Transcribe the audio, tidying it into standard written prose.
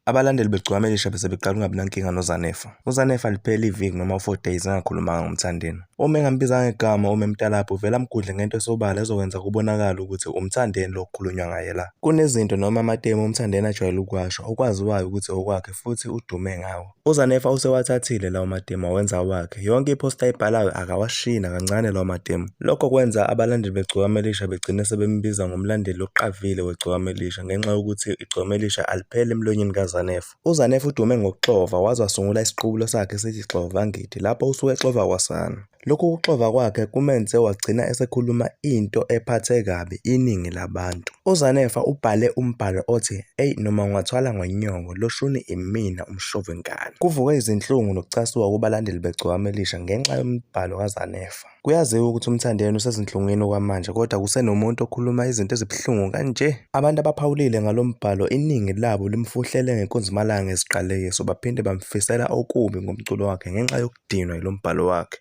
Abalandeli becwame elisha bese beqala ukungabi nankinga noZanele. uZanele alipheli iviki noma u4 days engakhulumanga ngoMthandeni. Uma engambiza ngegama uma emtalapha uvela amgudle ngento esobala ezokwenza kubonakala ukuthi uMthandeni lo kukhulunywa ngaye la. Kunezinto noma amatemu uMthandeni ajwayele ukuwasho okwaziwayo ukuthi okwakhe futhi udume ngawo. uZanele usewathathile lawo matemu awenza wakhe. Yonke ipost ayibhalayo akawashina kancane lawo matemu. Lokho kwenza abalandeli becwame elisha begcine sebembiza ngomlandeli oqavile wegcwame elisha ngenxa yokuthi igcwame elisha alipheli emlonyeni kaZanele. uZanele udume ngokuxova waze wasungula isiqubulo sakhe esithi Xova Ngithi lapho usuke exova kwasana. Lokhu kuxova kwakhe kumenze wagcina esekhuluma into ephathe kabi iningi labantu. uZanele ubhale umbhalo othi "Ey noma ungathwala ngonyongo loshuni imina umshovenkani." Kuvuke izinhlungu nokucasuka kubalandeli begcwame elisha ngenxa yombhalo kaZanele. Kuyaziwa ukuthi uMthandeni usezinhlungwini okwamanje kodwa kusenomuntu okhuluma izinto ezibuhlungu kanje. Abantu abaphawulile ngalo mbhalo iningi labo limfuhlele ngenkunzimalanga eziqalekiso baphinde bamfisela okubi ngomculo wakhe ngenxa yokudinwa yilo mbhalo wakhe.